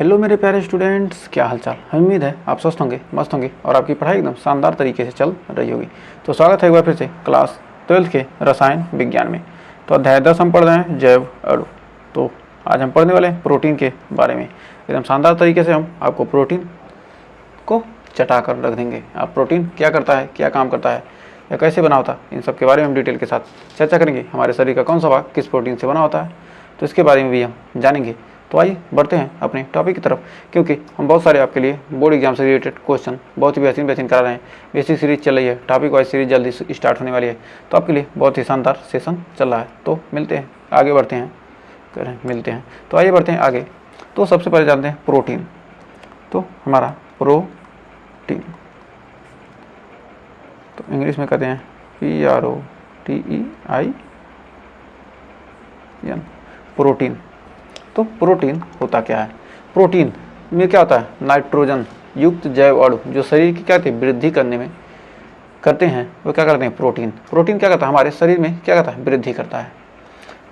Hello मेरे प्यारे students, क्या हालचाल। उम्मीद है आप स्वस्थ होंगे, मस्त होंगे और आपकी पढ़ाई एकदम शानदार तरीके से चल रही होगी। तो स्वागत है एक बार फिर से क्लास 12 के रसायन विज्ञान में। तो अध्याय 10 हम पढ़ रहे हैं जैव अणु। तो आज हम पढ़ने वाले हैं प्रोटीन के बारे में। एकदम शानदार तरीके से हम आपको प्रोटीन को चटा कर रख देंगे। आप प्रोटीन क्या करता है, क्या काम करता है या कैसे बना होता है, इन सब के बारे में हम डिटेल के साथ चर्चा करेंगे। हमारे शरीर का कौन सा भाग किस प्रोटीन से बना होता है, तो इसके बारे में भी हम जानेंगे। तो आइए बढ़ते हैं अपने टॉपिक की तरफ, क्योंकि हम बहुत सारे आपके लिए बोर्ड एग्जाम से रिलेटेड क्वेश्चन बहुत ही बेहतरीन करा रहे हैं। बेसिक सीरीज चल रही है, टॉपिक वाइज सीरीज जल्दी स्टार्ट होने वाली है, तो आपके लिए बहुत ही शानदार सेशन चल रहा है। तो मिलते हैं, आगे बढ़ते हैं, मिलते हैं। तो आइए बढ़ते हैं आगे। तो सबसे पहले जानते हैं प्रोटीन। तो हमारा प्रोटीन तो इंग्लिश में कहते हैं PROTEIN, प्रोटीन। तो प्रोटीन होता क्या है? प्रोटीन में क्या होता है? नाइट्रोजन युक्त जैव अणु जो शरीर की क्या कहते हैं वृद्धि करने में करते हैं, वो क्या करते हैं? प्रोटीन। प्रोटीन क्या करता है? हमारे शरीर में क्या करता है? वृद्धि करता है।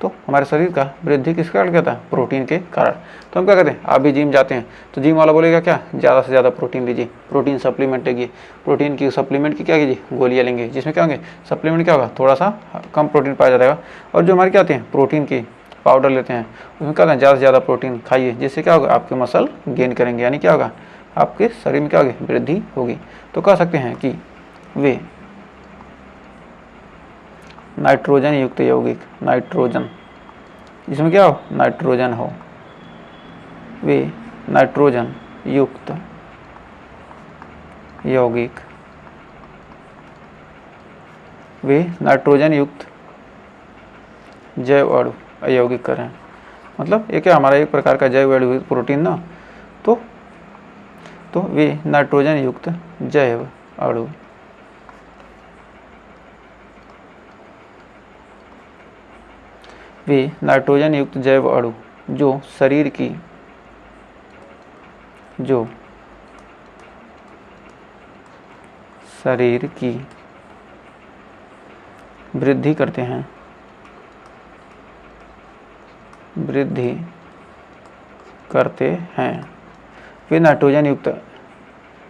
तो हमारे शरीर का वृद्धि किस कारण कहता है? प्रोटीन के कारण। तो हम क्या करते हैं? आप भी जिम जाते हैं तो जिम वाला बोलेगा क्या, ज़्यादा से ज़्यादा प्रोटीन लीजिए, प्रोटीन सप्लीमेंट लीजिए, प्रोटीन की सप्लीमेंट की क्या कीजिए, गोलियाँ लेंगे, जिसमें क्या होंगे, सप्लीमेंट क्या होगा, थोड़ा सा कम प्रोटीन पाया जाएगा। और जो हमारे क्या होते हैं, प्रोटीन की पाउडर लेते हैं, उसमें क्या होता है, ज़्यादा से ज़्यादा प्रोटीन खाइए, जिससे क्या होगा, आपके मसल गेन करेंगे, यानी क्या होगा, आपके शरीर में क्या होगी, वृद्धि होगी। तो कह सकते हैं कि वे नाइट्रोजन युक्त यौगिक, नाइट्रोजन जिसमें क्या हो, नाइट्रोजन हो, वे नाइट्रोजन युक्त यौगिक, वे नाइट्रोजन युक्त जैव अणु अयौगिक करें। मतलब ये क्या, हमारा एक प्रकार का जैव अणु प्रोटीन ना। तो वे नाइट्रोजन युक्त जैव अणु वे नाइट्रोजन युक्त जैव अणु जो शरीर की वृद्धि करते हैं, वे नाइट्रोजन युक्त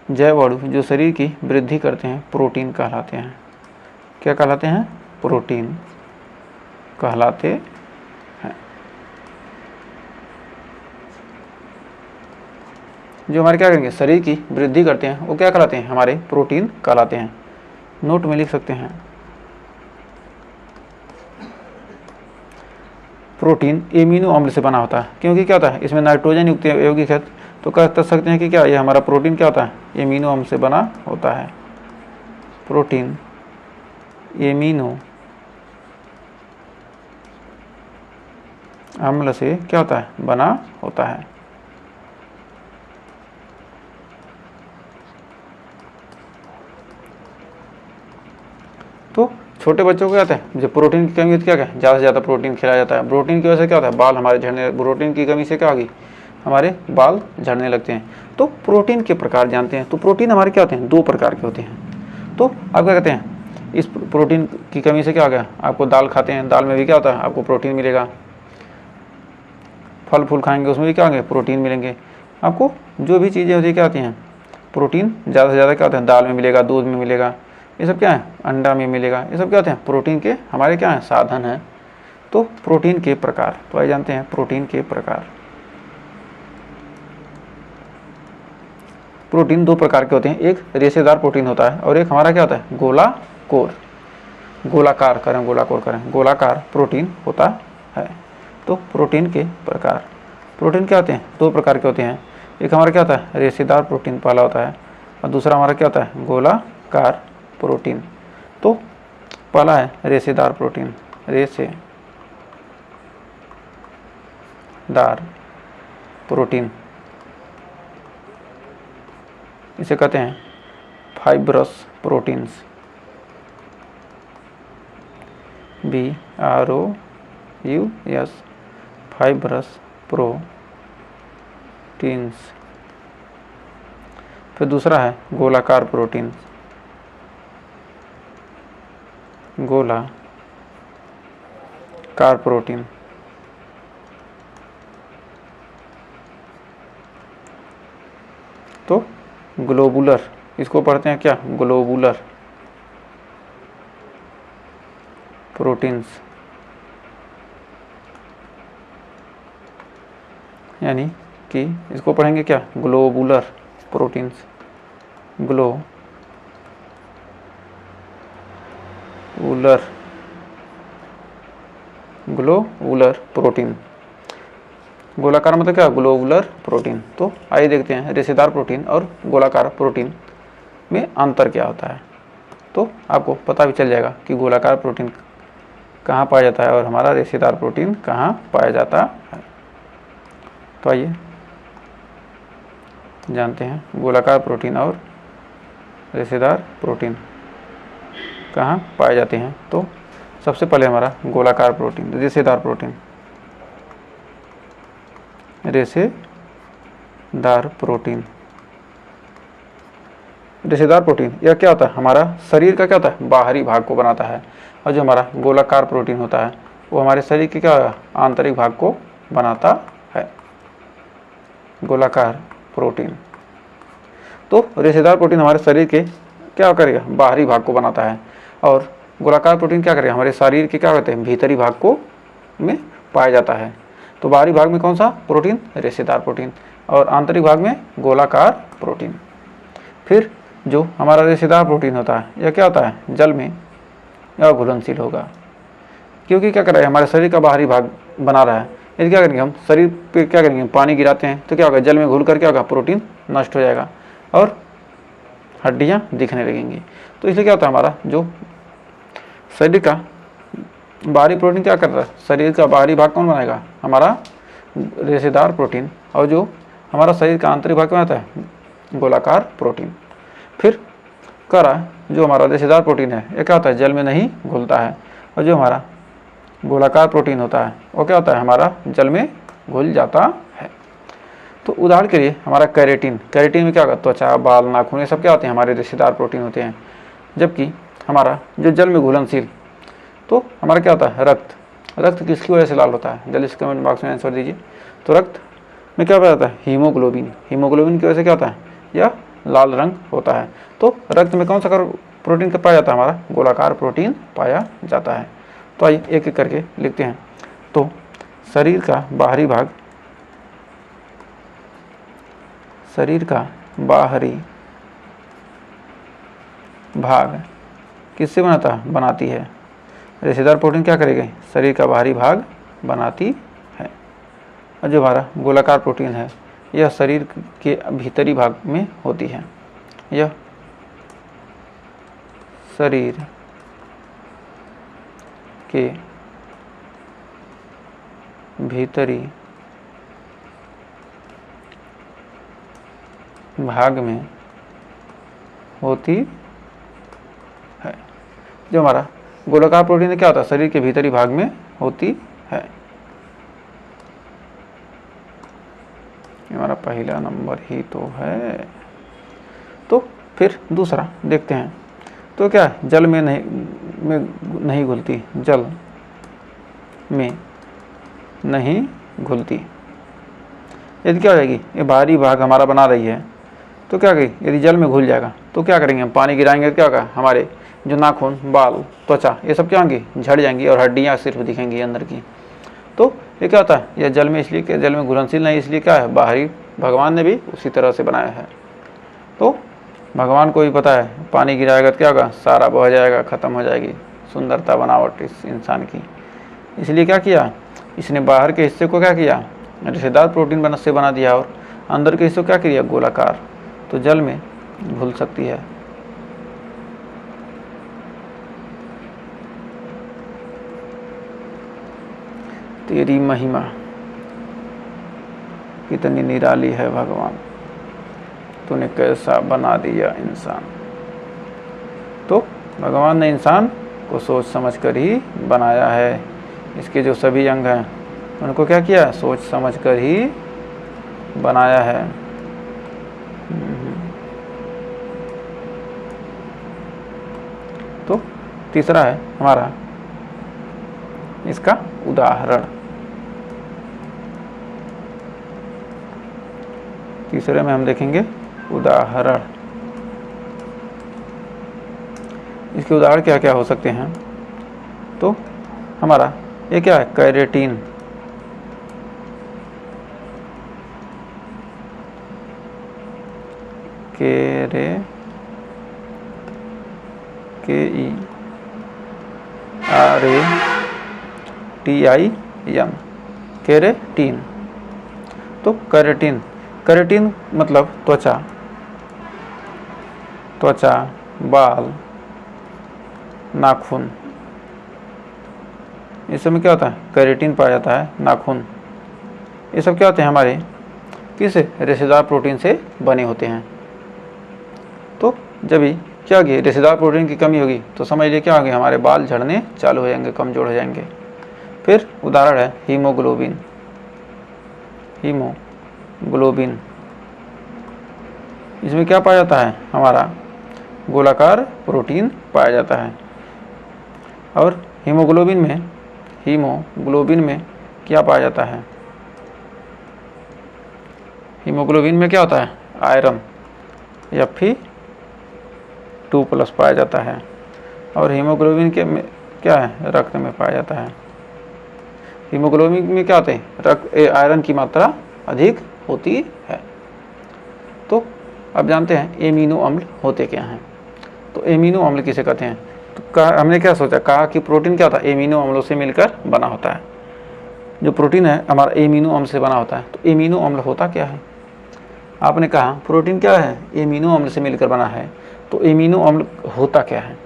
जैव अणु जो शरीर की वृद्धि करते हैं प्रोटीन कहलाते हैं। क्या कहलाते हैं? प्रोटीन कहलाते हैं। जो हमारे क्या करेंगे, शरीर की वृद्धि करते हैं, वो क्या कहलाते हैं? हमारे प्रोटीन कहलाते हैं। नोट में लिख सकते हैं, प्रोटीन एमिनो अम्ल से बना होता है, क्योंकि क्या होता है, इसमें नाइट्रोजन युक्त यौगिक है। तो कह सकते हैं कि क्या, ये हमारा प्रोटीन क्या होता है, एमिनो अम्ल से बना होता है। प्रोटीन एमिनो अम्ल से क्या होता है, बना होता है। तो छोटे बच्चों को क्या होता है, जब प्रोटीन की कमी होती है, क्या ज़्यादा से ज़्यादा प्रोटीन खिलाया जाता है। प्रोटीन की वजह से क्या होता है, बाल हमारे झड़ने, प्रोटीन की कमी से क्या होगी, हमारे बाल झड़ने लगते हैं। तो प्रोटीन के प्रकार जानते हैं। तो प्रोटीन हमारे क्या होते हैं, दो प्रकार के होते हैं। तो आप क्या कहते हैं, इस प्रोटीन की कमी से क्या हो गया, आपको दाल खाते हैं, दाल में भी क्या होता है, आपको प्रोटीन मिलेगा। फल फूल खाएंगे, उसमें भी क्या होंगे, प्रोटीन मिलेंगे। आपको जो भी चीज़ें होती है क्या होती हैं, प्रोटीन ज़्यादा से ज़्यादा क्या होता है, दाल में मिलेगा, दूध में मिलेगा, ये सब क्या है, अंडा में मिलेगा। ये सब क्या होते हैं, प्रोटीन के हमारे क्या हैं, साधन हैं। तो प्रोटीन के प्रकार, तो आइए जानते हैं प्रोटीन के प्रकार। प्रोटीन दो प्रकार के होते हैं, एक रेशेदार प्रोटीन होता है और एक हमारा क्या होता है, गोलाकार प्रोटीन होता है। तो प्रोटीन के प्रकार, प्रोटीन क्या होते हैं, दो प्रकार के होते हैं। एक हमारा क्या होता है, रेशेदार प्रोटीन पहला होता है, और दूसरा हमारा क्या होता है, गोलाकार प्रोटीन। तो पहला है रेशेदार प्रोटीन, रेशेदार प्रोटीन, इसे कहते हैं fibrous proteins, BROUS, fibrous proteins. फिर दूसरा है गोलाकार प्रोटीन, गोलाकार प्रोटीन। तो ग्लोबुलर, इसको पढ़ते हैं क्या, ग्लोबुलर प्रोटीन्स, यानी कि इसको पढ़ेंगे क्या, ग्लोबुलर प्रोटीन्स, ग्लोबुलर प्रोटीन। गोलाकार मतलब क्या, ग्लोबुलर प्रोटीन। तो आइए देखते हैं रेशेदार प्रोटीन और गोलाकार प्रोटीन में अंतर क्या होता है। तो आपको पता भी चल जाएगा कि गोलाकार प्रोटीन कहाँ पाया जाता है और हमारा रेशेदार प्रोटीन कहाँ पाया जाता है। तो आइए जानते हैं गोलाकार प्रोटीन और रेशेदार प्रोटीन कहाँ पाए जाते हैं। तो सबसे पहले हमारा गोलाकार प्रोटीन, रेशेदार प्रोटीन, रेशेदार प्रोटीन, रेशेदार प्रोटीन यह क्या होता है, हमारा शरीर का क्या होता है, बाहरी भाग को बनाता है। और जो हमारा गोलाकार प्रोटीन होता है वो हमारे शरीर के क्या, आंतरिक भाग को बनाता है। गोलाकार प्रोटीन, तो रेशेदार प्रोटीन हमारे शरीर के क्या करेगा, बाहरी भाग को बनाता है। और गोलाकार प्रोटीन क्या करेगा, हमारे शरीर के क्या कहते हैं, भीतरी भाग को में पाया जाता है। तो बाहरी भाग में कौन सा प्रोटीन, रेशेदार प्रोटीन, और आंतरिक भाग में गोलाकार प्रोटीन। फिर जो हमारा रेशेदार प्रोटीन होता है यह क्या होता है, जल में या घुलनशील होगा, क्योंकि क्या कर रहा है, हमारे शरीर का बाहरी भाग बना रहा है। यदि क्या करेंगे हम शरीर पे क्या करेंगे, पानी गिराते हैं तो क्या होगा, जल में घुल कर क्या होगा, प्रोटीन नष्ट हो जाएगा और हड्डियाँ दिखने लगेंगी। तो इसलिए क्या होता है, हमारा जो शरीर का बाहरी प्रोटीन क्या कर रहा है, शरीर का बाहरी भाग कौन बनाएगा, हमारा रेशेदार प्रोटीन। और जो हमारा शरीर का आंतरिक भाग क्या होता है, गोलाकार प्रोटीन। फिर कह रहा है जो हमारा रेशेदार प्रोटीन है ये क्या होता है, जल में नहीं घुलता है। और जो हमारा गोलाकार प्रोटीन होता है वो क्या होता है, हमारा जल में घुल जाता है। तो उदाहरण के लिए हमारा कैरेटिन, कैरेटिन में क्या होगा, त्वचा, बाल, नाखून, ये सब क्या होते हैं, हमारे रेशेदार प्रोटीन होते हैं। जबकि हमारा जो जल में घुलनशील, तो हमारा क्या होता है, रक्त, रक्त किसकी वजह से लाल होता है, जल्दी से कमेंट बॉक्स में आंसर दीजिए। तो रक्त में क्या पाया जाता है, हीमोग्लोबिन, हीमोग्लोबिन की वजह से क्या होता है, यह लाल रंग होता है। तो रक्त में कौन सा प्रोटीन पाया जाता है, हमारा गोलाकार प्रोटीन पाया जाता है। तो आइए एक एक करके लिखते हैं। तो शरीर का बाहरी भाग, शरीर का बाहरी भाग किससे बनाती है, रेशेदार प्रोटीन क्या करेगी, शरीर का बाहरी भाग बनाती है। और जो हमारा गोलाकार प्रोटीन है यह शरीर के भीतरी भाग में होती है, यह शरीर के भीतरी भाग में होती है। जो हमारा गोलाकार प्रोटीन क्या होता है, शरीर के भीतरी भाग में होती है। हमारा पहला नंबर ही तो है। तो फिर दूसरा देखते हैं। तो क्या जल में नहीं घुलती, जल में नहीं घुलती। यदि क्या हो जाएगी, ये बाहरी भाग हमारा बना रही है, तो क्या करेगी, यदि जल में घुल जाएगा तो क्या करेंगे हम, पानी गिराएंगे तो क्या होगा, हमारे जो नाखून, बाल, त्वचा, ये सब क्या होंगी, झड़ जाएंगी और हड्डियाँ सिर्फ दिखेंगी अंदर की। तो ये क्या होता है, यह जल में इसलिए, जल में घुलनशील नहीं, इसलिए क्या है, बाहरी भगवान ने भी उसी तरह से बनाया है। तो भगवान को भी पता है पानी गिराएगा तो क्या होगा, सारा बह जाएगा, ख़त्म हो जाएगी सुंदरता बनावट इस इंसान की। इसलिए क्या किया, इसने बाहर के हिस्से को क्या किया, रेशेदार प्रोटीन से बना दिया और अंदर के हिस्से को क्या किया, गोलाकार। तो जल में घुल सकती है। तेरी महिमा कितनी निराली है भगवान, तूने कैसा बना दिया इंसान। तो भगवान ने इंसान को सोच समझ कर ही बनाया है। इसके जो सभी अंग हैं उनको क्या किया, सोच समझ कर ही बनाया है। तो तीसरा है हमारा इसका उदाहरण। तीसरे में हम देखेंगे उदाहरण, इसके उदाहरण क्या क्या हो सकते हैं? तो हमारा ये क्या है, केराटिन, KERATIN, केराटिन। तो केराटिन, केराटिन मतलब त्वचा, त्वचा, बाल, नाखून, इस सब में क्या होता है, केराटिन पाया जाता है। नाखून, ये सब क्या होते हैं, हमारे किस रेशेदार प्रोटीन से बने होते हैं। तो जब भी क्या होगी, रेशेदार प्रोटीन की कमी होगी तो समझ लीजिए क्या होगी, हमारे बाल झड़ने चालू हो जाएंगे, कमजोर हो जाएंगे। फिर उदाहरण है हीमोग्लोबिन, हीमोग्लोबिन, इसमें क्या पाया जाता है, हमारा गोलाकार प्रोटीन पाया जाता है। और हीमोग्लोबिन में क्या पाया जाता है, हीमोग्लोबिन में क्या होता है, आयरन Fe2+ पाया जाता है। और हीमोग्लोबिन के में क्या है, रक्त में पाया जाता है। हीमोग्लोबिन में क्या होते हैं, रक्त आयरन की मात्रा अधिक होती है। तो अब जानते हैं एमिनो अम्ल होते क्या हैं। तो एमिनो अम्ल किसे कहते हैं? तो हमने क्या सोचा, कहा कि प्रोटीन क्या होता है, एमिनो अम्लों से मिलकर बना होता है। जो प्रोटीन है हमारा एमिनो अम्ल से बना होता है। तो एमिनो अम्ल होता क्या है? आपने कहा प्रोटीन क्या है, एमिनो अम्ल से मिलकर बना है। तो एमिनो अम्ल होता क्या है?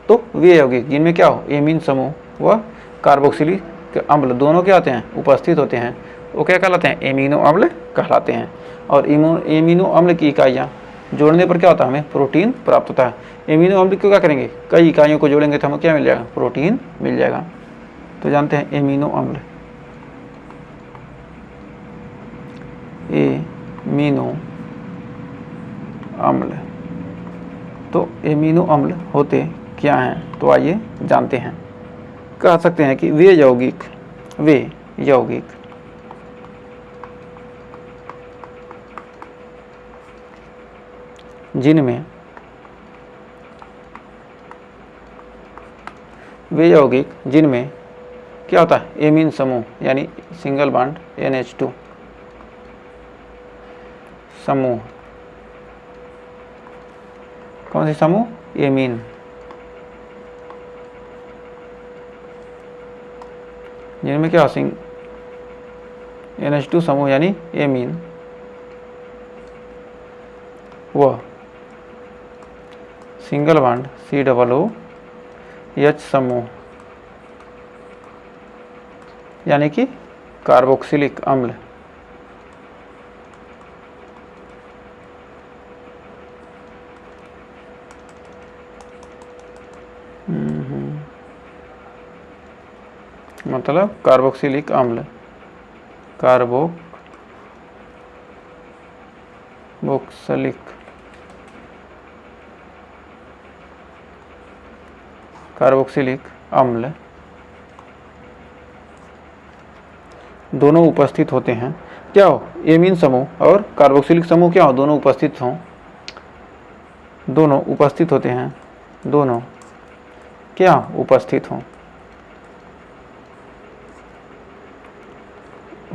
तो वे यौगिक जिनमें क्या हो, एमीन समूह व कार्बोक्सिलिक अम्ल दोनों क्या होते हैं, उपस्थित होते हैं, वो क्या कहलाते हैं, एमिनो अम्ल कहलाते हैं। और एमिनो अम्ल की इकाइयाँ जोड़ने पर क्या होता है, हमें प्रोटीन प्राप्त होता है। एमिनो अम्ल को क्या करेंगे, कई इकाइयों को जोड़ेंगे तो हमें क्या मिल जाएगा, प्रोटीन मिल जाएगा। तो जानते हैं एमिनो अम्ल, एमिनो अम्ल। तो एमिनो अम्ल होते क्या हैं? तो आइए जानते हैं। कह सकते हैं कि वे यौगिक जिनमें क्या होता है, एमीन समूह यानी सिंगल बॉन्ड NH2 समूह, कौन से समूह, एमीन, जिनमें क्या NH2 समूह यानी एमीन व सिंगल बॉन्ड COOH समूह यानी कि कार्बोक्सिलिक अम्ल। मतलब कार्बोक्सिलिक अम्ल, कार्बोक्सिलिक अम्ल दोनों उपस्थित होते हैं। क्या हो, एमीन समूह और कार्बोक्सिलिक समूह क्या हो, दोनों उपस्थित हों, दोनों उपस्थित होते हैं, दोनों क्या उपस्थित हों,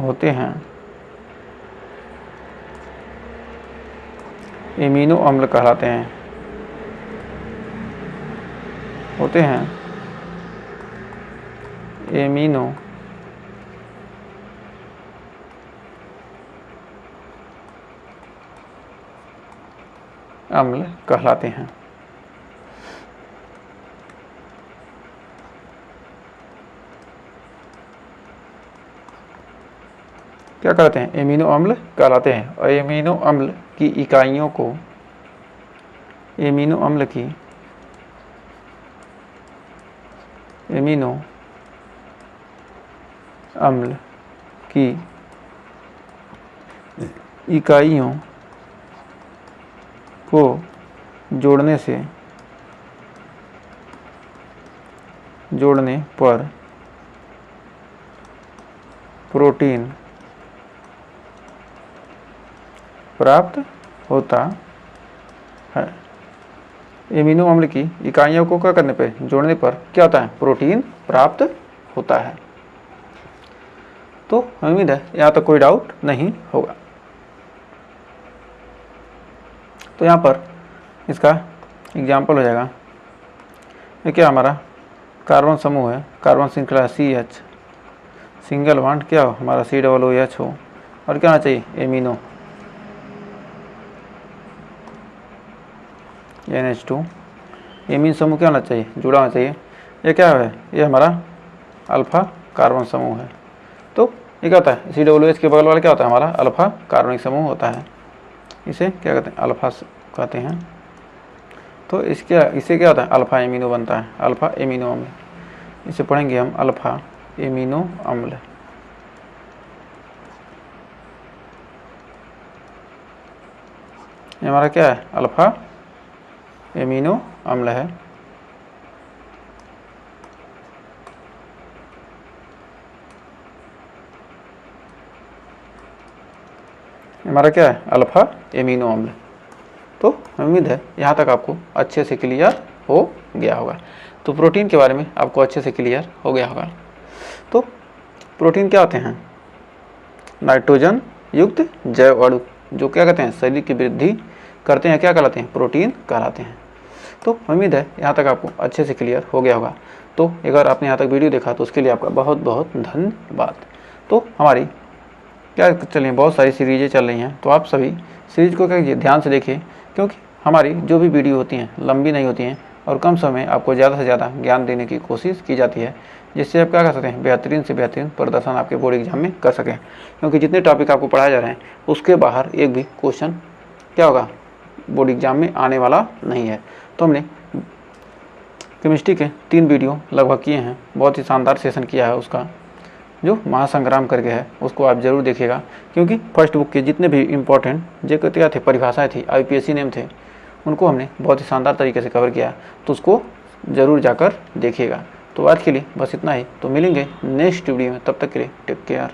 होते हैं, एमिनो अम्ल कहलाते हैं, होते हैं एमिनो अम्ल कहलाते हैं। क्या कहते हैं, एमिनो अम्ल कहलाते हैं। और एमिनो अम्ल की इकाइयों को, एमिनो अम्ल की इकाइयों को जोड़ने पर प्रोटीन प्राप्त होता है। एमिनो अम्ल की इकाइयों को क्या करने पर, जोड़ने पर क्या होता है, प्रोटीन प्राप्त होता है। तो उम्मीद है यहाँ तक कोई डाउट नहीं होगा। तो यहाँ पर इसका एग्जाम्पल हो जाएगा, ये क्या हमारा कार्बन समूह है, कार्बन श्रृंखला CH, सिंगल बॉन्ड क्या हो हमारा COOH हो, और क्या होना चाहिए, एमिनो NH2। एमीन समूह क्या होना चाहिए, जुड़ा होना चाहिए। ये क्या है, ये हमारा अल्फा कार्बन समूह है। तो ये क्या होता है, COOH के बगल वाला क्या होता है, हमारा अल्फा कार्बनिक समूह होता है। इसे क्या कहते हैं, अल्फा कहते हैं। तो इसे क्या होता है, अल्फा एमिनो बनता है, अल्फा एमिनो अम्ल। इसे पढ़ेंगे हम अल्फा एमिनो अम्ल। ये हमारा क्या है, अल्फा एमिनो अम्ल है। हमारा क्या है, अल्फा एमिनो अम्ल। तो उम्मीद है यहाँ तक आपको अच्छे से क्लियर हो गया होगा। तो प्रोटीन के बारे में आपको अच्छे से क्लियर हो गया होगा। तो प्रोटीन क्या होते हैं, नाइट्रोजन युक्त जैव अणु जो क्या कहते हैं, शरीर की वृद्धि करते हैं, क्या कहलाते हैं, प्रोटीन कहलाते हैं। तो उम्मीद है यहाँ तक आपको अच्छे से क्लियर हो गया होगा। तो अगर आपने यहाँ तक वीडियो देखा तो उसके लिए आपका बहुत बहुत धन्यवाद। तो हमारी क्या चल रही है, बहुत सारी सीरीज़ें चल रही हैं। तो आप सभी सीरीज को क्या ध्यान से देखिए, क्योंकि हमारी जो भी वीडियो होती हैं लंबी नहीं होती हैं और कम समय में आपको ज़्यादा से ज़्यादा ज्ञान देने की कोशिश की जाती है, जिससे आप क्या कर सकते हैं, बेहतरीन से बेहतरीन प्रदर्शन आपके बोर्ड एग्जाम में कर सकें। क्योंकि जितने टॉपिक आपको पढ़ाए जा रहे हैं उसके बाहर एक भी क्वेश्चन क्या होगा, बोर्ड एग्जाम में आने वाला नहीं है। तो हमने केमिस्ट्री के 3 वीडियो लगभग किए हैं, बहुत ही शानदार सेशन किया है उसका, जो महासंग्राम करके है, उसको आप जरूर देखिएगा। क्योंकि फर्स्ट बुक के जितने भी इम्पोर्टेंट जो क्या थे, परिभाषाएं थी, IPSC नेम थे, उनको हमने बहुत ही शानदार तरीके से कवर किया। तो उसको ज़रूर जाकर देखिएगा। तो आज के लिए बस इतना ही। तो मिलेंगे नेक्स्ट वीडियो में, तब तक के लिए टेक केयर।